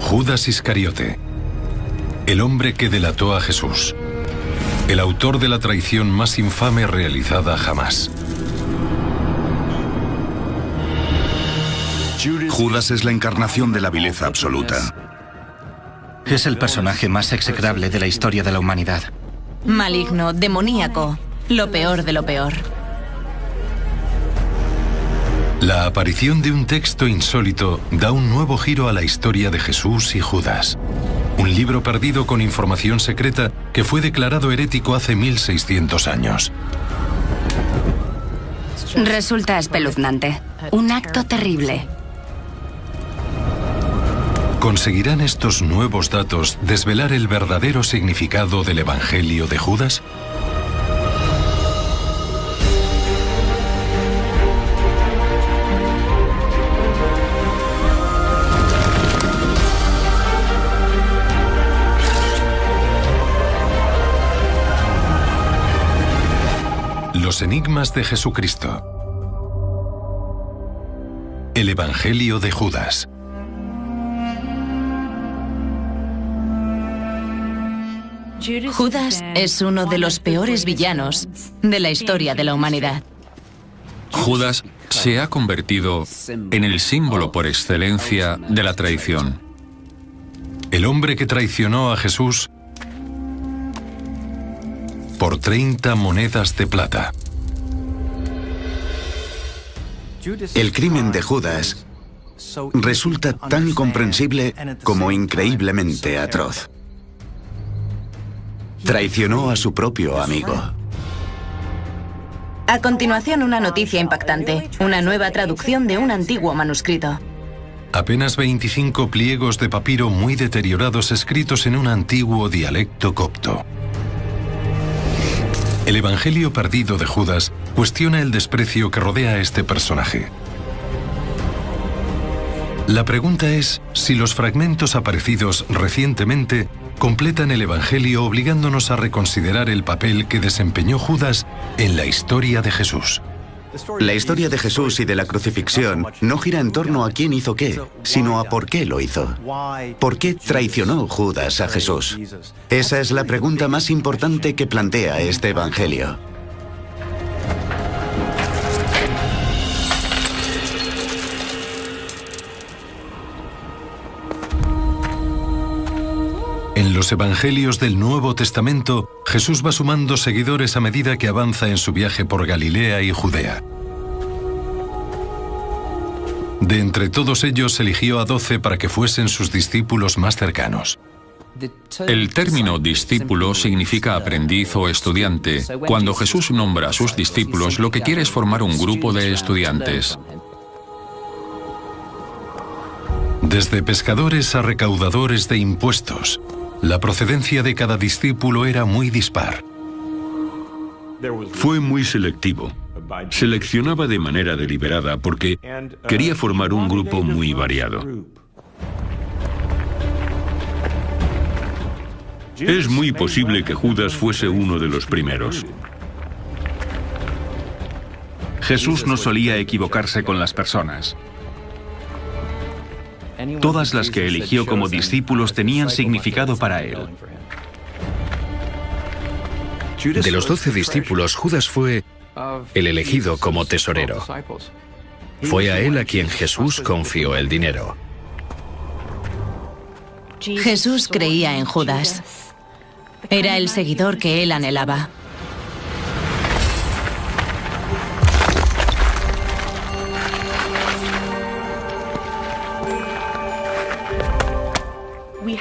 Judas Iscariote, el hombre que delató a Jesús, el autor de la traición más infame realizada jamás. Judas es la encarnación de la vileza absoluta. Es el personaje más execrable de la historia de la humanidad. Maligno, demoníaco, lo peor de lo peor. La aparición de un texto insólito da un nuevo giro a la historia de Jesús y Judas. Un libro perdido con información secreta que fue declarado herético hace 1600 años. Resulta espeluznante. Un acto terrible. ¿Conseguirán estos nuevos datos desvelar el verdadero significado del Evangelio de Judas? Los enigmas de Jesucristo. El Evangelio de Judas. Judas es uno de los peores villanos de la historia de la humanidad. Judas se ha convertido en el símbolo por excelencia de la traición. El hombre que traicionó a Jesús por 30 monedas de plata. El crimen de Judas resulta tan comprensible como increíblemente atroz. Traicionó a su propio amigo. A continuación, una noticia impactante, una nueva traducción de un antiguo manuscrito. Apenas 25 pliegos de papiro muy deteriorados escritos en un antiguo dialecto copto. El Evangelio perdido de Judas cuestiona el desprecio que rodea a este personaje. La pregunta es si los fragmentos aparecidos recientemente completan el Evangelio obligándonos a reconsiderar el papel que desempeñó Judas en la historia de Jesús. La historia de Jesús y de la crucifixión no gira en torno a quién hizo qué, sino a por qué lo hizo. ¿Por qué traicionó Judas a Jesús? Esa es la pregunta más importante que plantea este Evangelio. En los Evangelios del Nuevo Testamento, Jesús va sumando seguidores a medida que avanza en su viaje por Galilea y Judea. De entre todos ellos eligió a 12 para que fuesen sus discípulos más cercanos. El término discípulo significa aprendiz o estudiante. Cuando Jesús nombra a sus discípulos, lo que quiere es formar un grupo de estudiantes. Desde pescadores a recaudadores de impuestos, la procedencia de cada discípulo era muy dispar. Fue muy selectivo. Seleccionaba de manera deliberada porque quería formar un grupo muy variado. Es muy posible que Judas fuese uno de los primeros. Jesús no solía equivocarse con las personas. Todas las que eligió como discípulos tenían significado para él. De los 12 discípulos, Judas fue el elegido como tesorero. Fue a él a quien Jesús confió el dinero. Jesús creía en Judas. Era el seguidor que él anhelaba.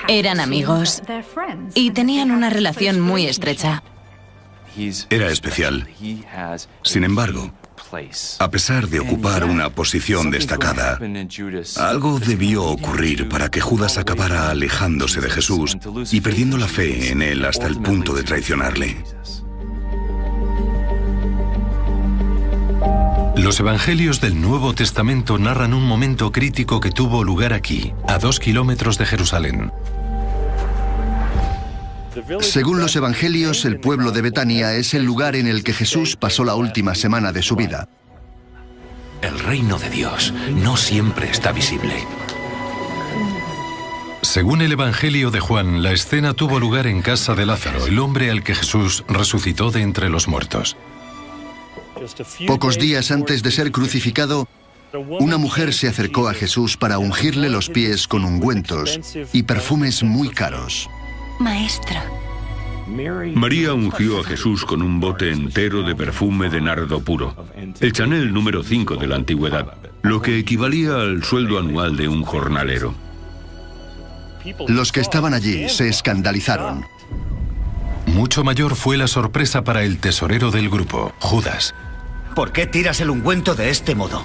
Eran amigos y tenían una relación muy estrecha. Era especial. Sin embargo, a pesar de ocupar una posición destacada, algo debió ocurrir para que Judas acabara alejándose de Jesús y perdiendo la fe en él hasta el punto de traicionarle. Los Evangelios del Nuevo Testamento narran un momento crítico que tuvo lugar aquí, a 2 kilómetros de Jerusalén. Según los Evangelios, el pueblo de Betania es el lugar en el que Jesús pasó la última semana de su vida. El reino de Dios no siempre está visible. Según el Evangelio de Juan, la escena tuvo lugar en casa de Lázaro, el hombre al que Jesús resucitó de entre los muertos. Pocos días antes de ser crucificado, una mujer se acercó a Jesús para ungirle los pies con ungüentos y perfumes muy caros. Maestro. María ungió a Jesús con un bote entero de perfume de nardo puro, el Chanel número 5 de la antigüedad, lo que equivalía al sueldo anual de un jornalero. Los que estaban allí se escandalizaron. Mucho mayor fue la sorpresa para el tesorero del grupo, Judas. ¿Por qué tiras el ungüento de este modo?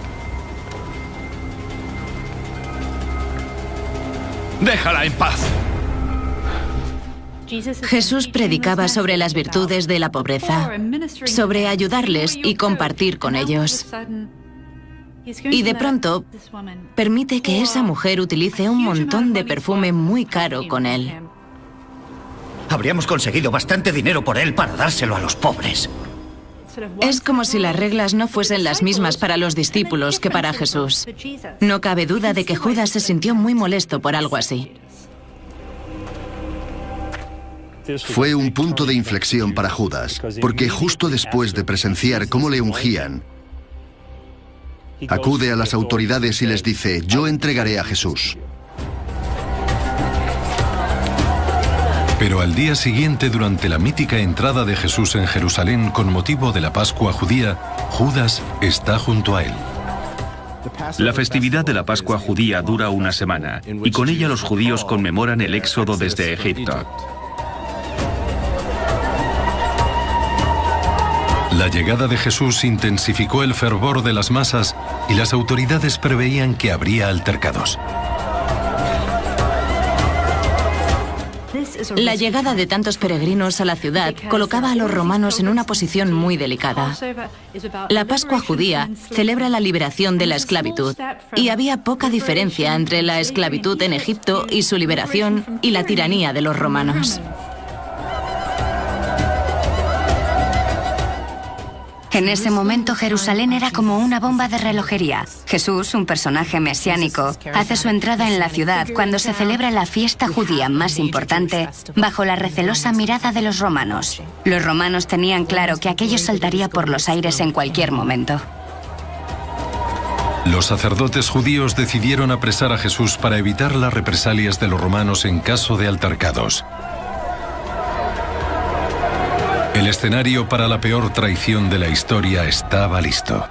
¡Déjala en paz! Jesús predicaba sobre las virtudes de la pobreza, sobre ayudarles y compartir con ellos. Y de pronto, permite que esa mujer utilice un montón de perfume muy caro con él. Habríamos conseguido bastante dinero por él para dárselo a los pobres. Es como si las reglas no fuesen las mismas para los discípulos que para Jesús. No cabe duda de que Judas se sintió muy molesto por algo así. Fue un punto de inflexión para Judas, porque justo después de presenciar cómo le ungían, acude a las autoridades y les dice: yo entregaré a Jesús. Pero al día siguiente, durante la mítica entrada de Jesús en Jerusalén con motivo de la Pascua judía, Judas está junto a él. La festividad de la Pascua judía dura una semana, y con ella los judíos conmemoran el éxodo desde Egipto. La llegada de Jesús intensificó el fervor de las masas y las autoridades preveían que habría altercados. La llegada de tantos peregrinos a la ciudad colocaba a los romanos en una posición muy delicada. La Pascua judía celebra la liberación de la esclavitud, y había poca diferencia entre la esclavitud en Egipto y su liberación y la tiranía de los romanos. En ese momento Jerusalén era como una bomba de relojería. Jesús, un personaje mesiánico, hace su entrada en la ciudad cuando se celebra la fiesta judía más importante bajo la recelosa mirada de los romanos. Los romanos tenían claro que aquello saltaría por los aires en cualquier momento. Los sacerdotes judíos decidieron apresar a Jesús para evitar las represalias de los romanos en caso de altercados. El escenario para la peor traición de la historia estaba listo.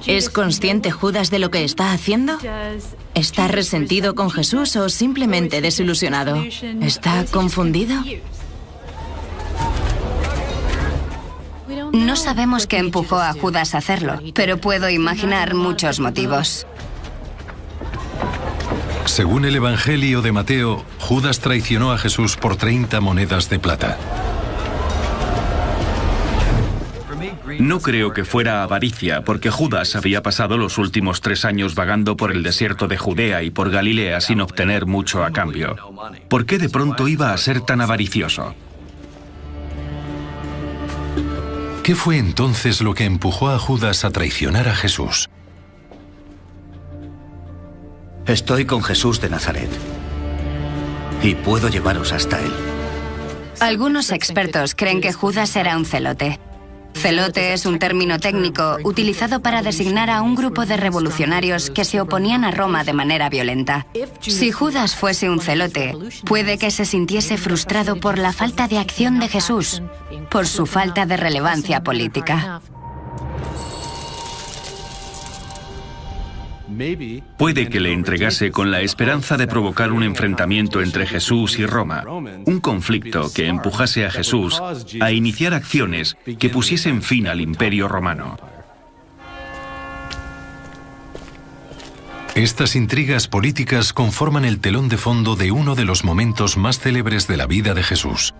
¿Es consciente Judas de lo que está haciendo? ¿Está resentido con Jesús o simplemente desilusionado? ¿Está confundido? No sabemos qué empujó a Judas a hacerlo, pero puedo imaginar muchos motivos. Según el Evangelio de Mateo, Judas traicionó a Jesús por 30 monedas de plata. No creo que fuera avaricia, porque Judas había pasado los últimos 3 años vagando por el desierto de Judea y por Galilea sin obtener mucho a cambio. ¿Por qué de pronto iba a ser tan avaricioso? ¿Qué fue entonces lo que empujó a Judas a traicionar a Jesús? Estoy con Jesús de Nazaret y puedo llevaros hasta él. Algunos expertos creen que Judas era un celote. Celote es un término técnico utilizado para designar a un grupo de revolucionarios que se oponían a Roma de manera violenta. Si Judas fuese un celote, puede que se sintiese frustrado por la falta de acción de Jesús, por su falta de relevancia política. Puede que le entregase con la esperanza de provocar un enfrentamiento entre Jesús y Roma, un conflicto que empujase a Jesús a iniciar acciones que pusiesen fin al Imperio Romano. Estas intrigas políticas conforman el telón de fondo de uno de los momentos más célebres de la vida de Jesús,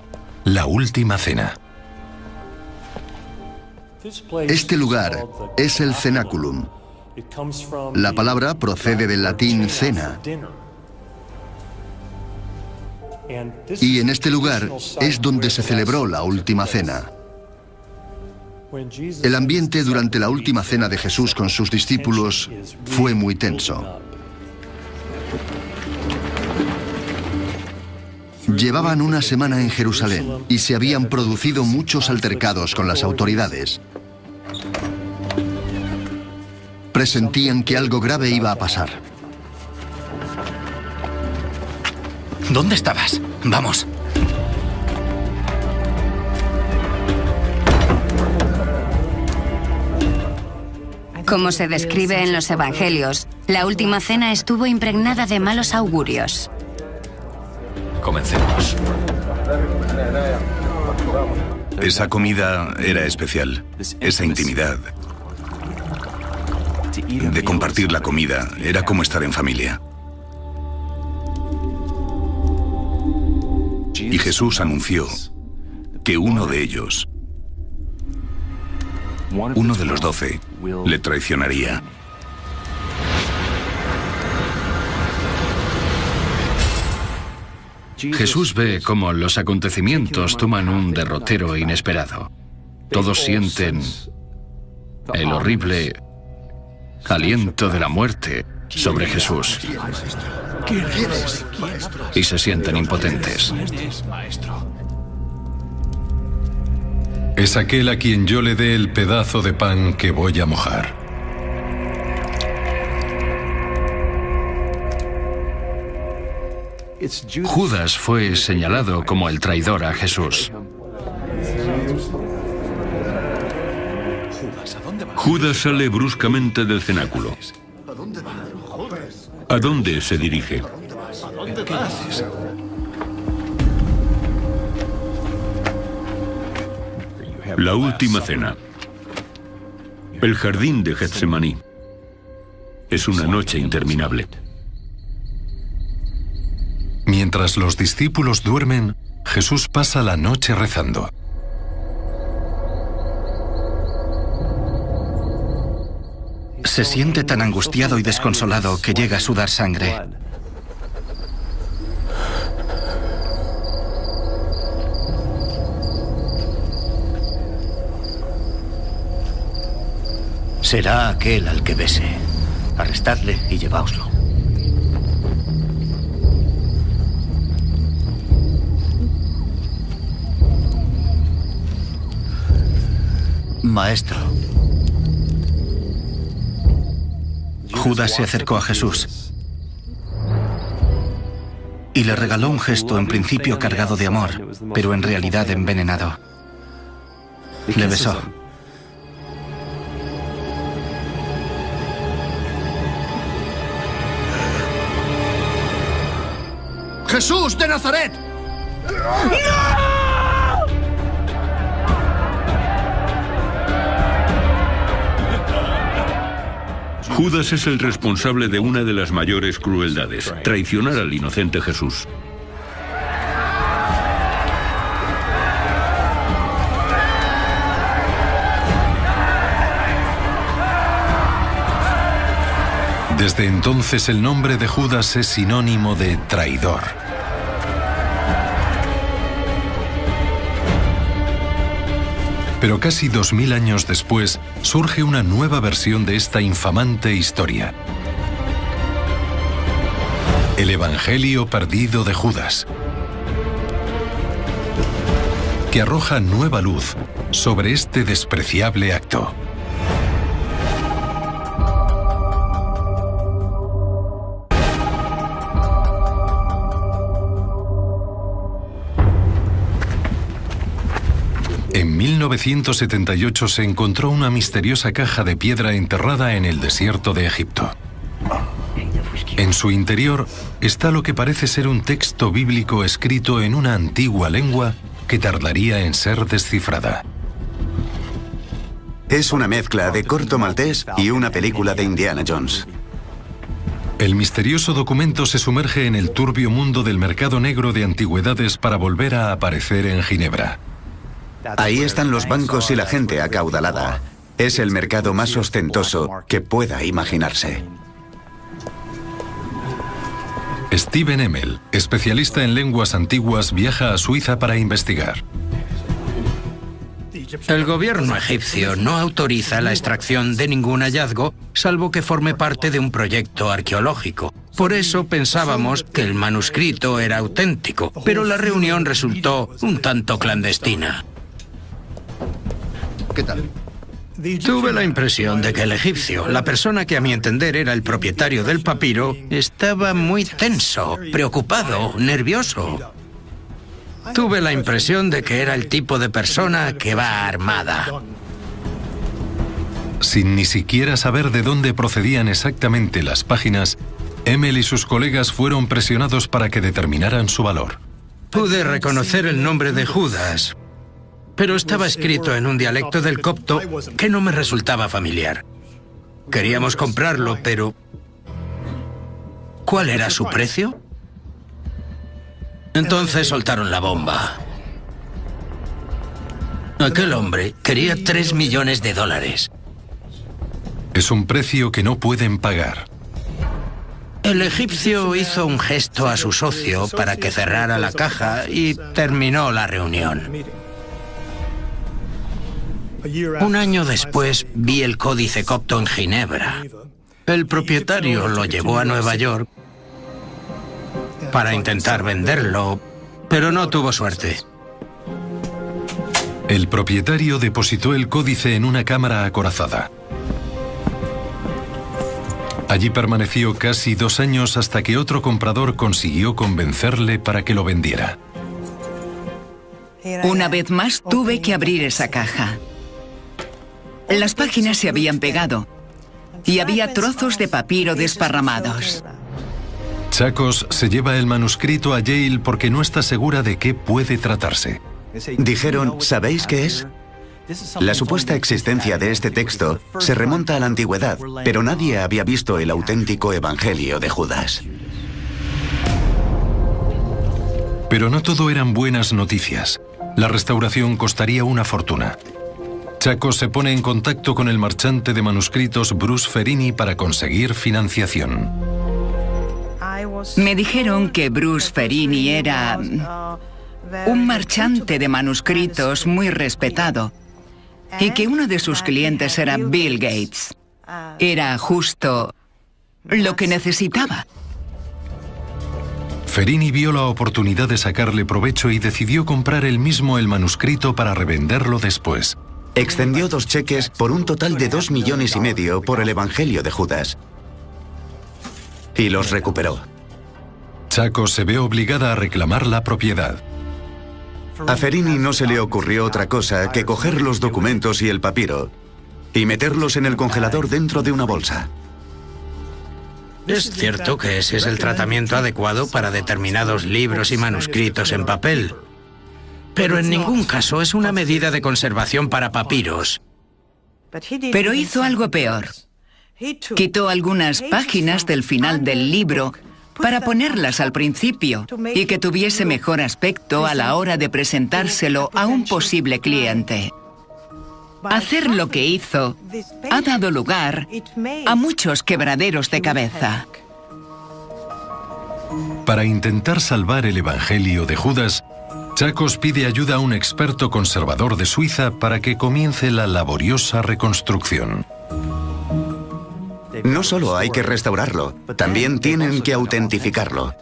la Última Cena. Este lugar es el cenáculum. La palabra procede del latín cena. Y en este lugar es donde se celebró la Última Cena. El ambiente durante la Última Cena de Jesús con sus discípulos fue muy tenso. Llevaban una semana en Jerusalén y se habían producido muchos altercados con las autoridades. Presentían que algo grave iba a pasar. ¿Dónde estabas? Vamos. Como se describe en los Evangelios, la última cena estuvo impregnada de malos augurios. Comencemos. Esa comida era especial, esa intimidad. De compartir la comida era como estar en familia. Y Jesús anunció que uno de ellos, uno de los 12, le traicionaría. Jesús ve cómo los acontecimientos toman un derrotero inesperado. Todos sienten el horrible aliento de la muerte sobre Jesús y se sienten impotentes. Es aquel a quien yo le dé el pedazo de pan que voy a mojar. Judas fue señalado como el traidor a Jesús. Judas sale bruscamente del cenáculo. ¿A dónde se dirige? ¿Qué haces? La última cena. El jardín de Getsemaní. Es una noche interminable. Mientras los discípulos duermen, Jesús pasa la noche rezando. Se siente tan angustiado y desconsolado que llega a sudar sangre. Será aquel al que bese. Arrestadle y lleváoslo. Maestro. Judas se acercó a Jesús y le regaló un gesto en principio cargado de amor, pero en realidad envenenado. Le besó. ¡Jesús de Nazaret! Judas es el responsable de una de las mayores crueldades, traicionar al inocente Jesús. Desde entonces el nombre de Judas es sinónimo de traidor. Pero casi 2000 años después surge una nueva versión de esta infamante historia. El Evangelio perdido de Judas, que arroja nueva luz sobre este despreciable acto. En 1978 se encontró una misteriosa caja de piedra enterrada en el desierto de Egipto. En su interior está lo que parece ser un texto bíblico escrito en una antigua lengua que tardaría en ser descifrada. Es una mezcla de corto maltés y una película de Indiana Jones. El misterioso documento se sumerge en el turbio mundo del mercado negro de antigüedades para volver a aparecer en Ginebra. Ahí están los bancos y la gente acaudalada. Es el mercado más ostentoso que pueda imaginarse. Steven Emmel, especialista en lenguas antiguas, viaja a Suiza para investigar. El gobierno egipcio no autoriza la extracción de ningún hallazgo, salvo que forme parte de un proyecto arqueológico. Por eso pensábamos que el manuscrito era auténtico, pero la reunión resultó un tanto clandestina. ¿Qué tal? Tuve la impresión de que el egipcio, la persona que a mi entender era el propietario del papiro, estaba muy tenso, preocupado, nervioso. Tuve la impresión de que era el tipo de persona que va armada. Sin ni siquiera saber de dónde procedían exactamente las páginas, Emmel y sus colegas fueron presionados para que determinaran su valor. Pude reconocer el nombre de Judas, pero estaba escrito en un dialecto del copto que no me resultaba familiar. Queríamos comprarlo, pero ¿cuál era su precio? Entonces soltaron la bomba. Aquel hombre quería $3 millones. Es un precio que no pueden pagar. El egipcio hizo un gesto a su socio para que cerrara la caja y terminó la reunión. Un año después vi el códice copto en Ginebra. El propietario lo llevó a Nueva York para intentar venderlo, pero no tuvo suerte. El propietario depositó el códice en una cámara acorazada. Allí permaneció casi 2 años hasta que otro comprador consiguió convencerle para que lo vendiera. Una vez más tuve que abrir esa caja. Las páginas se habían pegado y había trozos de papiro desparramados. Chacos se lleva el manuscrito a Yale porque no está segura de qué puede tratarse. Dijeron, ¿sabéis qué es? La supuesta existencia de este texto se remonta a la antigüedad, pero nadie había visto el auténtico Evangelio de Judas. Pero no todo eran buenas noticias. La restauración costaría una fortuna. Chacos se pone en contacto con el marchante de manuscritos Bruce Ferini para conseguir financiación. Me dijeron que Bruce Ferini era un marchante de manuscritos muy respetado y que uno de sus clientes era Bill Gates. Era justo lo que necesitaba. Ferini vio la oportunidad de sacarle provecho y decidió comprar él mismo el manuscrito para revenderlo después. Extendió 2 cheques por un total de $2,5 millones por el Evangelio de Judas. Y los recuperó. Chacos se ve obligada a reclamar la propiedad. A Ferini no se le ocurrió otra cosa que coger los documentos y el papiro y meterlos en el congelador dentro de una bolsa. Es cierto que ese es el tratamiento adecuado para determinados libros y manuscritos en papel, pero en ningún caso es una medida de conservación para papiros. Pero hizo algo peor. Quitó algunas páginas del final del libro para ponerlas al principio y que tuviese mejor aspecto a la hora de presentárselo a un posible cliente. Hacer lo que hizo ha dado lugar a muchos quebraderos de cabeza. Para intentar salvar el Evangelio de Judas, Chacos pide ayuda a un experto conservador de Suiza para que comience la laboriosa reconstrucción. No solo hay que restaurarlo, también tienen que autentificarlo.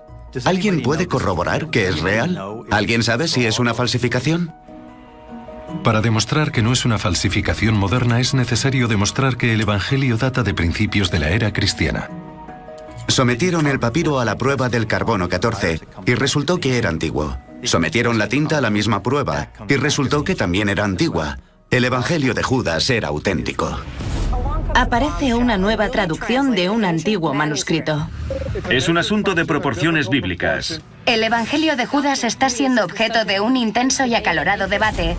¿Alguien puede corroborar que es real? ¿Alguien sabe si es una falsificación? Para demostrar que no es una falsificación moderna es necesario demostrar que el Evangelio data de principios de la era cristiana. Sometieron el papiro a la prueba del carbono 14 y resultó que era antiguo. Sometieron la tinta a la misma prueba y resultó que también era antigua. El Evangelio de Judas era auténtico. Aparece una nueva traducción de un antiguo manuscrito. Es un asunto de proporciones bíblicas. El Evangelio de Judas está siendo objeto de un intenso y acalorado debate.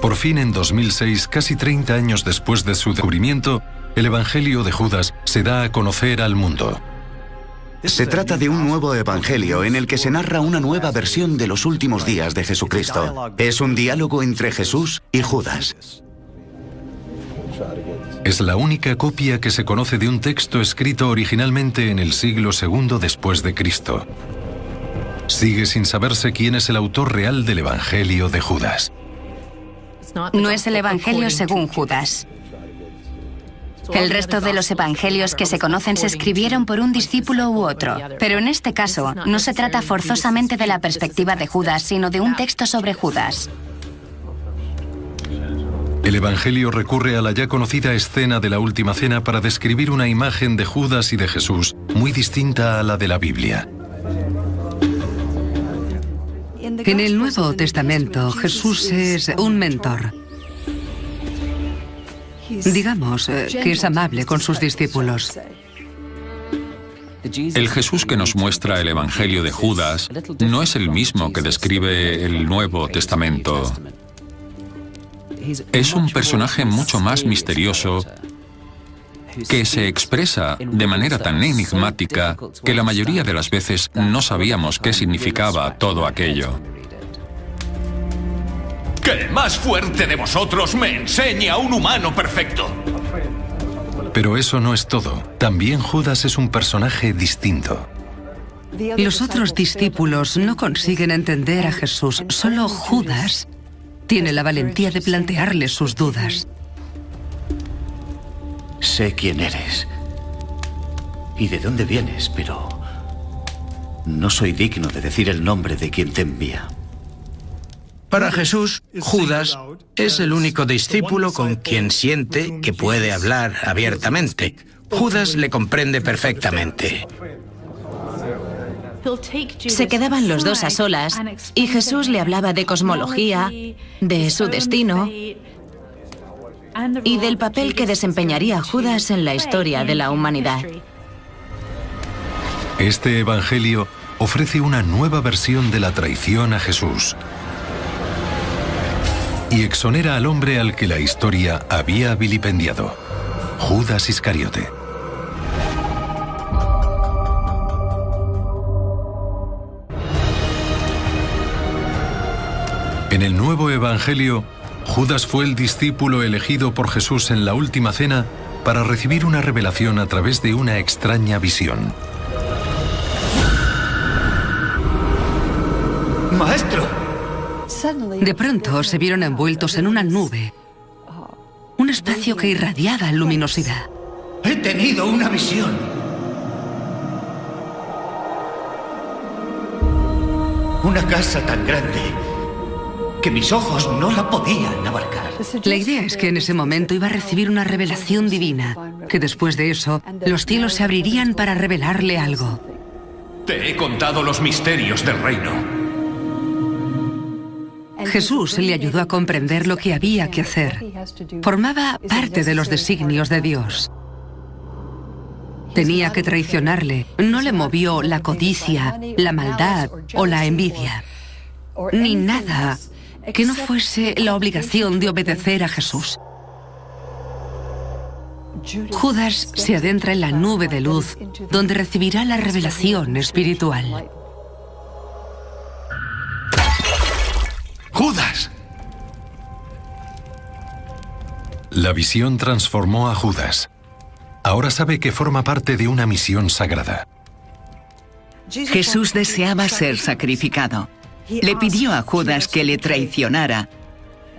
Por fin, en 2006, casi 30 años después de su descubrimiento, el Evangelio de Judas se da a conocer al mundo. Se trata de un nuevo evangelio en el que se narra una nueva versión de los últimos días de Jesucristo. Es un diálogo entre Jesús y Judas. Es la única copia que se conoce de un texto escrito originalmente en el siglo II después de Cristo. Sigue sin saberse quién es el autor real del Evangelio de Judas. No es el Evangelio según Judas. El resto de los evangelios que se conocen se escribieron por un discípulo u otro. Pero en este caso, no se trata forzosamente de la perspectiva de Judas, sino de un texto sobre Judas. El Evangelio recurre a la ya conocida escena de la Última Cena para describir una imagen de Judas y de Jesús muy distinta a la de la Biblia. En el Nuevo Testamento, Jesús es un mentor. Digamos que es amable con sus discípulos. El Jesús que nos muestra el Evangelio de Judas no es el mismo que describe el Nuevo Testamento. Es un personaje mucho más misterioso que se expresa de manera tan enigmática que la mayoría de las veces no sabíamos qué significaba todo aquello. ¡Que el más fuerte de vosotros me enseñe a un humano perfecto! Pero eso no es todo. También Judas es un personaje distinto. Los otros discípulos no consiguen entender a Jesús. Solo Judas tiene la valentía de plantearle sus dudas. Sé quién eres y de dónde vienes, pero no soy digno de decir el nombre de quien te envía. Para Jesús, Judas es el único discípulo con quien siente que puede hablar abiertamente. Judas le comprende perfectamente. Se quedaban los dos a solas y Jesús le hablaba de cosmología, de su destino y del papel que desempeñaría Judas en la historia de la humanidad. Este Evangelio ofrece una nueva versión de la traición a Jesús y exonera al hombre al que la historia había vilipendiado, Judas Iscariote. En el nuevo Evangelio, Judas fue el discípulo elegido por Jesús en la Última Cena para recibir una revelación a través de una extraña visión. ¡Maestro! De pronto se vieron envueltos en una nube, un espacio que irradiaba luminosidad. ¡He tenido una visión! Una casa tan grande que mis ojos no la podían abarcar. La idea es que en ese momento iba a recibir una revelación divina, que después de eso, los cielos se abrirían para revelarle algo. Te he contado los misterios del reino. Jesús le ayudó a comprender lo que había que hacer. Formaba parte de los designios de Dios. Tenía que traicionarle. No le movió la codicia, la maldad o la envidia. Ni nada que no fuese la obligación de obedecer a Jesús. Judas se adentra en la nube de luz, donde recibirá la revelación espiritual. ¡Judas! La visión transformó a Judas. Ahora sabe que forma parte de una misión sagrada. Jesús deseaba ser sacrificado. Le pidió a Judas que le traicionara.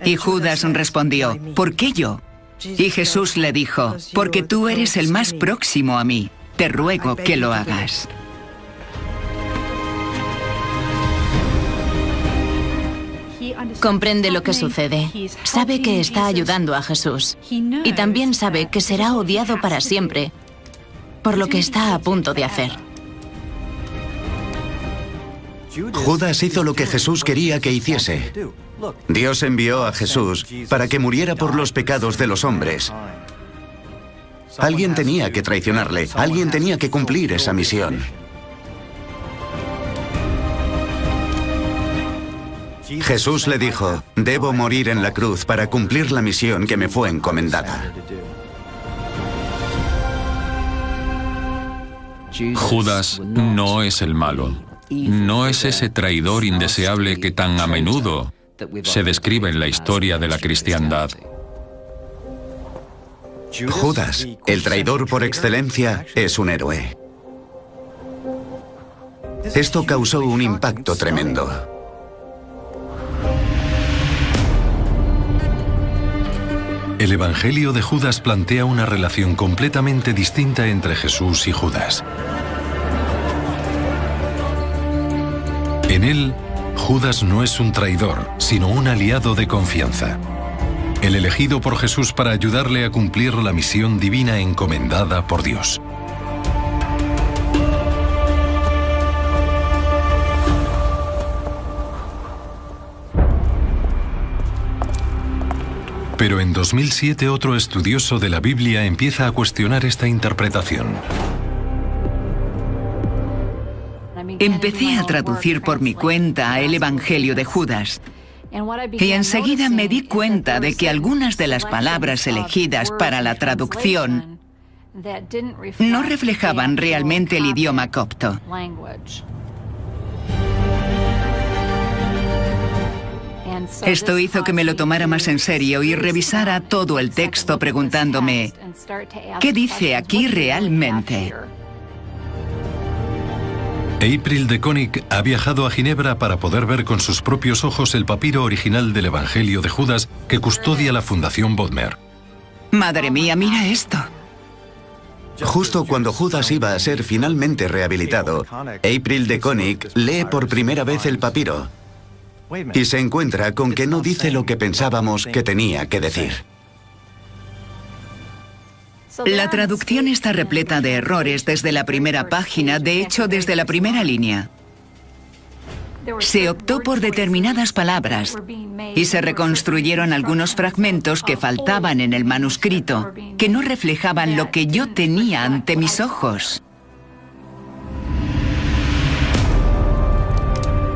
Y Judas respondió, ¿por qué yo? Y Jesús le dijo, porque tú eres el más próximo a mí. Te ruego que lo hagas. Comprende lo que sucede. Sabe que está ayudando a Jesús. Y también sabe que será odiado para siempre por lo que está a punto de hacer. Judas hizo lo que Jesús quería que hiciese. Dios envió a Jesús para que muriera por los pecados de los hombres. Alguien tenía que traicionarle, alguien tenía que cumplir esa misión. Jesús le dijo, debo morir en la cruz para cumplir la misión que me fue encomendada. Judas no es el malo. No es ese traidor indeseable que tan a menudo se describe en la historia de la cristiandad. Judas, el traidor por excelencia, es un héroe. Esto causó un impacto tremendo. El Evangelio de Judas plantea una relación completamente distinta entre Jesús y Judas. En él, Judas no es un traidor, sino un aliado de confianza. El elegido por Jesús para ayudarle a cumplir la misión divina encomendada por Dios. Pero en 2007 otro estudioso de la Biblia empieza a cuestionar esta interpretación. Empecé a traducir por mi cuenta el Evangelio de Judas. Y enseguida me di cuenta de que algunas de las palabras elegidas para la traducción no reflejaban realmente el idioma copto. Esto hizo que me lo tomara más en serio y revisara todo el texto preguntándome, ¿qué dice aquí realmente? April de Konig ha viajado a Ginebra para poder ver con sus propios ojos el papiro original del Evangelio de Judas que custodia la Fundación Bodmer. Madre mía, mira esto. Justo cuando Judas iba a ser finalmente rehabilitado, April de Konig lee por primera vez el papiro y se encuentra con que no dice lo que pensábamos que tenía que decir. La traducción está repleta de errores desde la primera página, de hecho desde la primera línea. Se optó por determinadas palabras y se reconstruyeron algunos fragmentos que faltaban en el manuscrito, que no reflejaban lo que yo tenía ante mis ojos.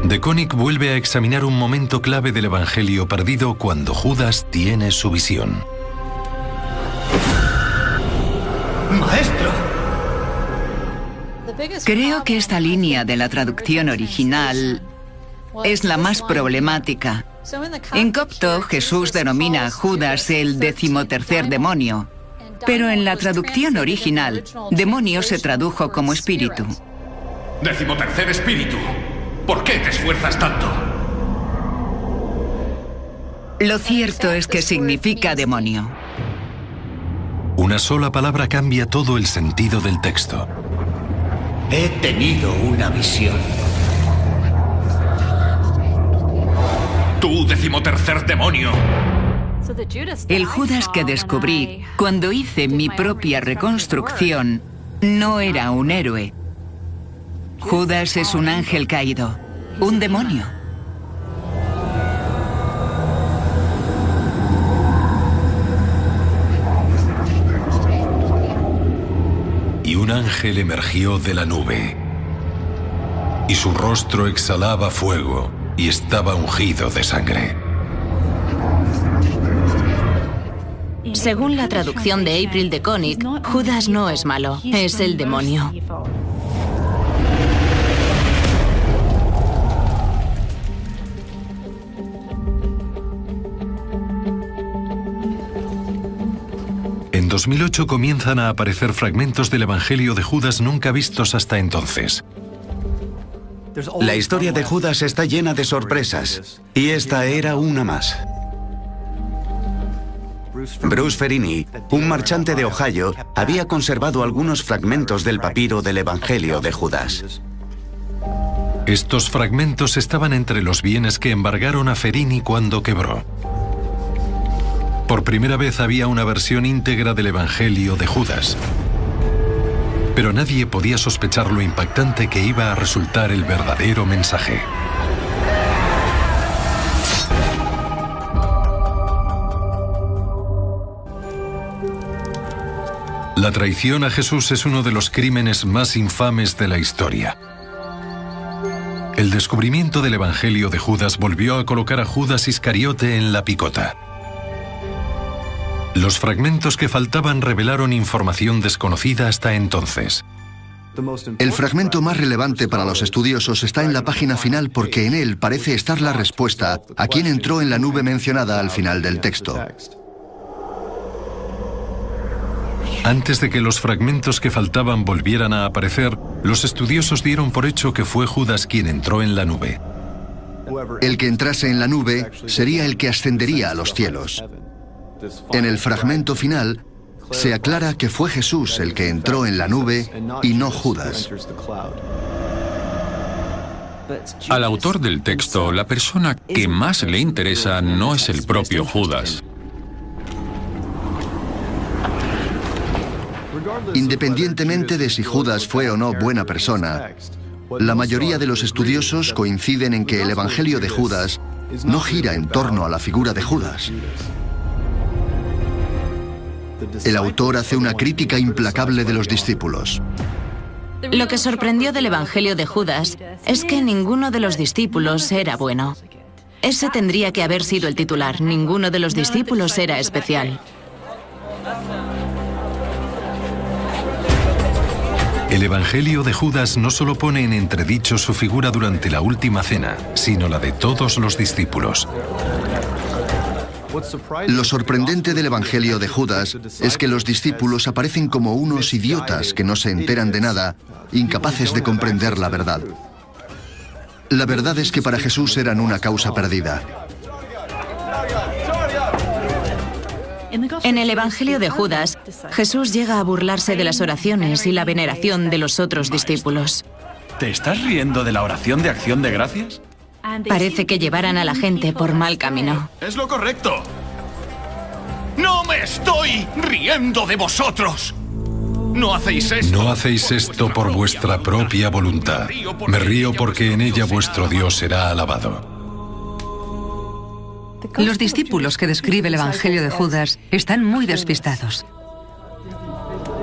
De Konig vuelve a examinar un momento clave del Evangelio perdido cuando Judas tiene su visión. ¡Maestro! Creo que esta línea de la traducción original es la más problemática. En copto, Jesús denomina a Judas el 13º demonio, pero en la traducción original, demonio se tradujo como espíritu. 13º espíritu. ¿Por qué te esfuerzas tanto? Lo cierto es que significa demonio. Una sola palabra cambia todo el sentido del texto. He tenido una visión. ¡Tú, 13º demonio! El Judas que descubrí cuando hice mi propia reconstrucción no era un héroe. Judas es un ángel caído, un demonio. Y un ángel emergió de la nube, y su rostro exhalaba fuego, y estaba ungido de sangre. Según la traducción de April de Konig, Judas no es malo, es el demonio. En 2008 comienzan a aparecer fragmentos del Evangelio de Judas nunca vistos hasta entonces. La historia de Judas está llena de sorpresas, y esta era una más. Bruce Ferini, un marchante de Ohio, había conservado algunos fragmentos del papiro del Evangelio de Judas. Estos fragmentos estaban entre los bienes que embargaron a Ferini cuando quebró. Por primera vez había una versión íntegra del Evangelio de Judas. Pero nadie podía sospechar lo impactante que iba a resultar el verdadero mensaje. La traición a Jesús es uno de los crímenes más infames de la historia. El descubrimiento del Evangelio de Judas volvió a colocar a Judas Iscariote en la picota. Los fragmentos que faltaban revelaron información desconocida hasta entonces. El fragmento más relevante para los estudiosos está en la página final porque en él parece estar la respuesta a quién entró en la nube mencionada al final del texto. Antes de que los fragmentos que faltaban volvieran a aparecer, los estudiosos dieron por hecho que fue Judas quien entró en la nube. El que entrase en la nube sería el que ascendería a los cielos. En el fragmento final, se aclara que fue Jesús el que entró en la nube y no Judas. Al autor del texto, la persona que más le interesa no es el propio Judas. Independientemente de si Judas fue o no buena persona, la mayoría de los estudiosos coinciden en que el Evangelio de Judas no gira en torno a la figura de Judas. El autor hace una crítica implacable de los discípulos. Lo que sorprendió del Evangelio de Judas es que ninguno de los discípulos era bueno. Ese tendría que haber sido el titular. Ninguno de los discípulos era especial. El Evangelio de Judas no solo pone en entredicho su figura durante la última cena, sino la de todos los discípulos. Lo sorprendente del Evangelio de Judas es que los discípulos aparecen como unos idiotas que no se enteran de nada, incapaces de comprender la verdad. La verdad es que para Jesús eran una causa perdida. En el Evangelio de Judas, Jesús llega a burlarse de las oraciones y la veneración de los otros discípulos. ¿Te estás riendo de la oración de acción de gracias? Parece que llevaran a la gente por mal camino. ¡Es lo correcto! ¡No me estoy riendo de vosotros! No hacéis esto. No hacéis esto por vuestra propia voluntad. Me río porque en ella vuestro Dios será alabado. Los discípulos que describe el Evangelio de Judas están muy despistados.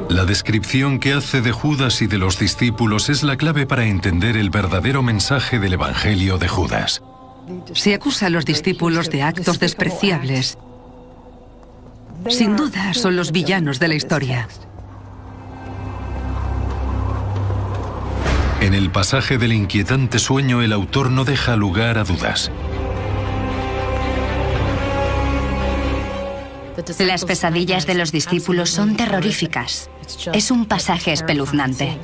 La descripción que hace de Judas y de los discípulos es la clave para entender el verdadero mensaje del Evangelio de Judas. Se acusa a los discípulos de actos despreciables. Sin duda son los villanos de la historia. En el pasaje del inquietante sueño, el autor no deja lugar a dudas. Las pesadillas de los discípulos son terroríficas. Es un pasaje espeluznante.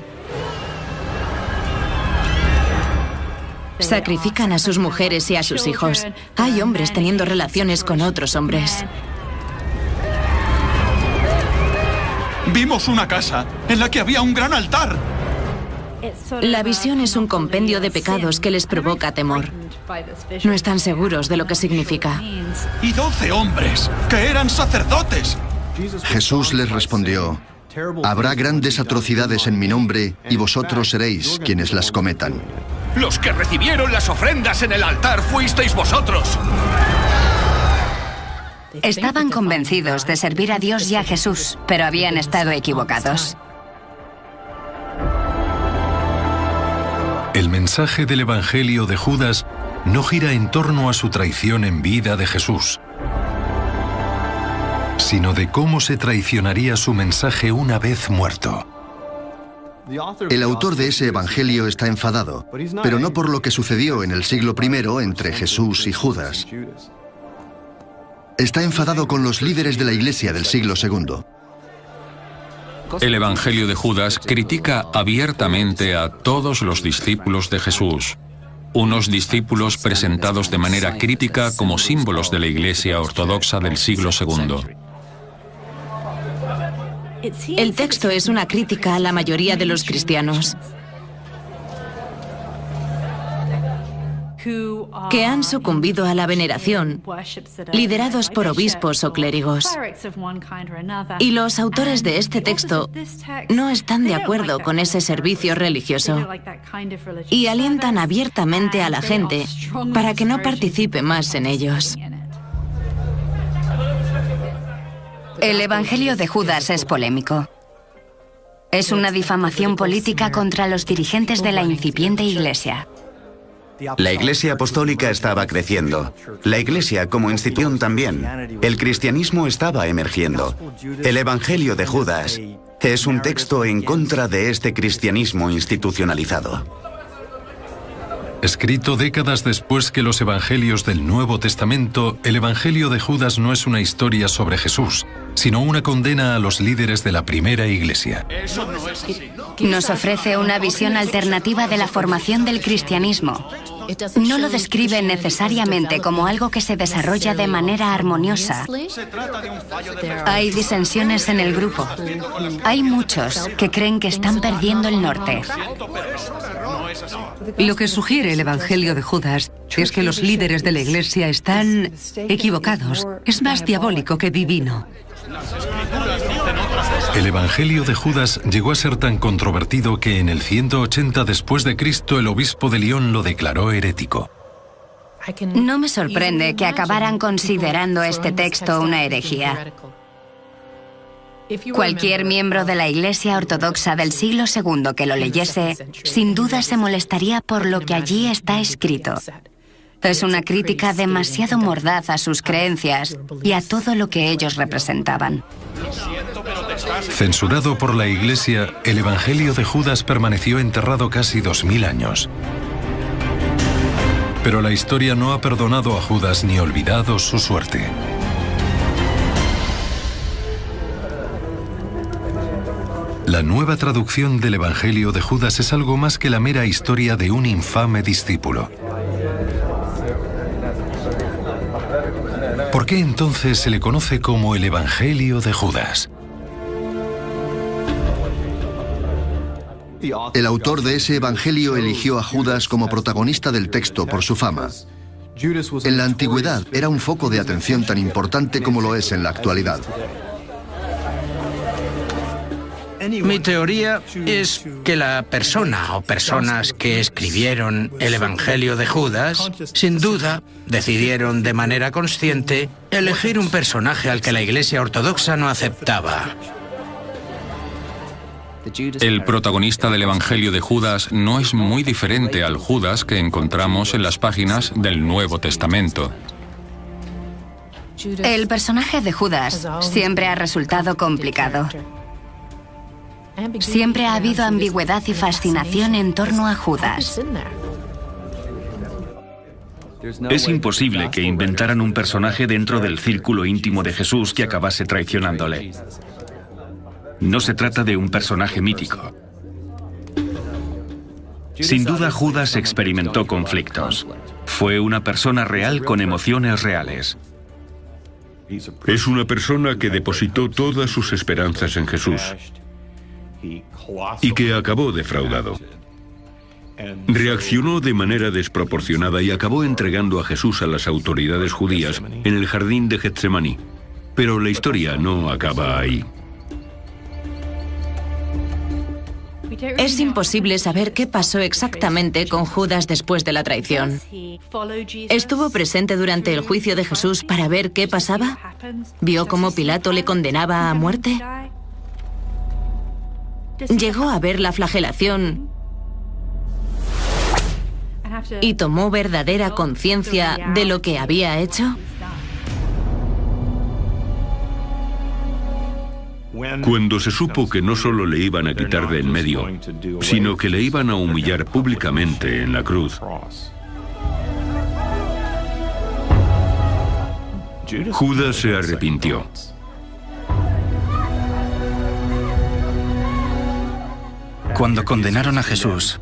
Sacrifican a sus mujeres y a sus hijos. Hay hombres teniendo relaciones con otros hombres. Vimos una casa en la que había un gran altar. La visión es un compendio de pecados que les provoca temor. No están seguros de lo que significa. Y 12 hombres que eran sacerdotes. Jesús les respondió: habrá grandes atrocidades en mi nombre y vosotros seréis quienes las cometan. Los que recibieron las ofrendas en el altar fuisteis vosotros. Estaban convencidos de servir a Dios y a Jesús, pero habían estado equivocados. El mensaje del Evangelio de Judas no gira en torno a su traición en vida de Jesús, sino de cómo se traicionaría su mensaje una vez muerto. El autor de ese evangelio está enfadado, pero no por lo que sucedió en el siglo I entre Jesús y Judas. Está enfadado con los líderes de la Iglesia del siglo II. El Evangelio de Judas critica abiertamente a todos los discípulos de Jesús, unos discípulos presentados de manera crítica como símbolos de la Iglesia ortodoxa del siglo II. El texto es una crítica a la mayoría de los cristianos, que han sucumbido a la veneración, liderados por obispos o clérigos. Y los autores de este texto no están de acuerdo con ese servicio religioso y alientan abiertamente a la gente para que no participe más en ellos. El Evangelio de Judas es polémico. Es una difamación política contra los dirigentes de la incipiente Iglesia. La Iglesia apostólica estaba creciendo. La Iglesia como institución también. El cristianismo estaba emergiendo. El Evangelio de Judas es un texto en contra de este cristianismo institucionalizado. Escrito décadas después que los evangelios del Nuevo Testamento, el Evangelio de Judas no es una historia sobre Jesús, sino una condena a los líderes de la primera iglesia. Nos ofrece una visión alternativa de la formación del cristianismo. no lo describe necesariamente como algo que se desarrolla de manera armoniosa. Hay disensiones en el grupo. Hay muchos que creen que están perdiendo el norte. Lo que sugiere el Evangelio de Judas es que los líderes de la Iglesia están equivocados. Es más diabólico que divino. El Evangelio de Judas llegó a ser tan controvertido que en el 180 después de Cristo el obispo de Lyon lo declaró herético. No me sorprende que acabaran considerando este texto una herejía. Cualquier miembro de la Iglesia Ortodoxa del siglo II que lo leyese, sin duda se molestaría por lo que allí está escrito. Es una crítica demasiado mordaz a sus creencias y a todo lo que ellos representaban. Censurado por la Iglesia, el Evangelio de Judas permaneció enterrado casi 2000 años. Pero la historia no ha perdonado a Judas ni olvidado su suerte. La nueva traducción del Evangelio de Judas es algo más que la mera historia de un infame discípulo. ¿Por qué entonces se le conoce como el Evangelio de Judas? El autor de ese evangelio eligió a Judas como protagonista del texto por su fama. En la antigüedad era un foco de atención tan importante como lo es en la actualidad. Mi teoría es que la persona o personas que escribieron el Evangelio de Judas, sin duda, decidieron de manera consciente elegir un personaje al que la Iglesia Ortodoxa no aceptaba. El protagonista del Evangelio de Judas no es muy diferente al Judas que encontramos en las páginas del Nuevo Testamento. El personaje de Judas siempre ha resultado complicado. Siempre ha habido ambigüedad y fascinación en torno a Judas. Es imposible que inventaran un personaje dentro del círculo íntimo de Jesús que acabase traicionándole. No se trata de un personaje mítico. Sin duda, Judas experimentó conflictos. Fue una persona real con emociones reales. Es una persona que depositó todas sus esperanzas en Jesús y que acabó defraudado. Reaccionó de manera desproporcionada y acabó entregando a Jesús a las autoridades judías en el jardín de Getsemaní. Pero la historia no acaba ahí. Es imposible saber qué pasó exactamente con Judas después de la traición. ¿Estuvo presente durante el juicio de Jesús para ver qué pasaba? ¿Vio cómo Pilato le condenaba a muerte? ¿Llegó a ver la flagelación y tomó verdadera conciencia de lo que había hecho? Cuando se supo que no solo le iban a quitar de en medio, sino que le iban a humillar públicamente en la cruz, Judas se arrepintió. Cuando condenaron a Jesús,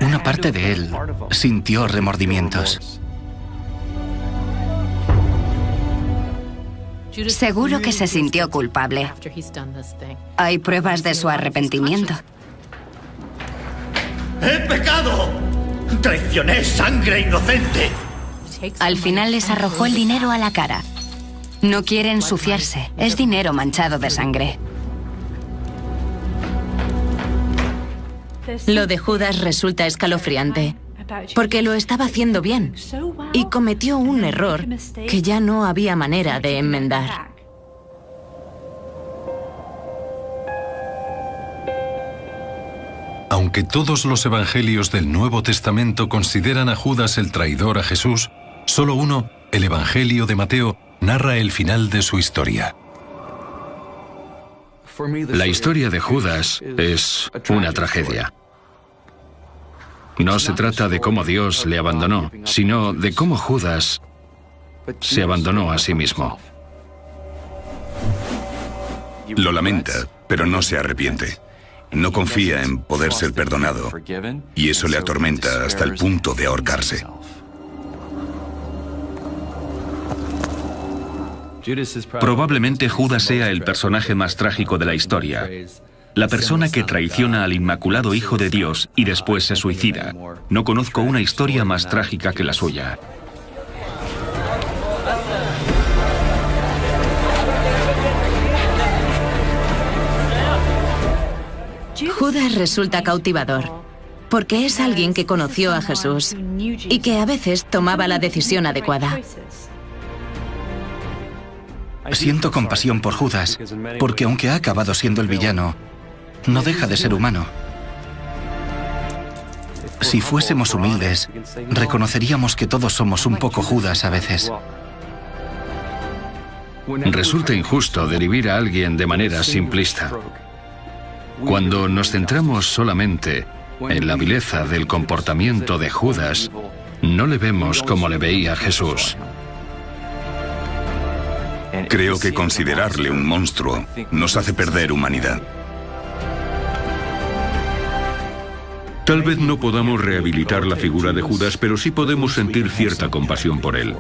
una parte de él sintió remordimientos. Seguro que se sintió culpable. Hay pruebas de su arrepentimiento. ¡He pecado! ¡Traicioné sangre inocente! Al final les arrojó el dinero a la cara. No quiere ensuciarse. Es dinero manchado de sangre. Lo de Judas resulta escalofriante, porque lo estaba haciendo bien y cometió un error que ya no había manera de enmendar. Aunque todos los evangelios del Nuevo Testamento consideran a Judas el traidor a Jesús, solo uno, el Evangelio de Mateo, narra el final de su historia. La historia de Judas es una tragedia. No se trata de cómo Dios le abandonó, sino de cómo Judas se abandonó a sí mismo. Lo lamenta, pero no se arrepiente. No confía en poder ser perdonado y eso le atormenta hasta el punto de ahorcarse. Probablemente Judas sea el personaje más trágico de la historia. La persona que traiciona al Inmaculado Hijo de Dios y después se suicida. No conozco una historia más trágica que la suya. Judas resulta cautivador, porque es alguien que conoció a Jesús y que a veces tomaba la decisión adecuada. Siento compasión por Judas, porque aunque ha acabado siendo el villano, no deja de ser humano. Si fuésemos humildes, reconoceríamos que todos somos un poco Judas a veces. Resulta injusto derribar a alguien de manera simplista. Cuando nos centramos solamente en la vileza del comportamiento de Judas, no le vemos como le veía Jesús. Creo que considerarle un monstruo nos hace perder humanidad. Tal vez no podamos rehabilitar la figura de Judas, pero sí podemos sentir cierta compasión por él.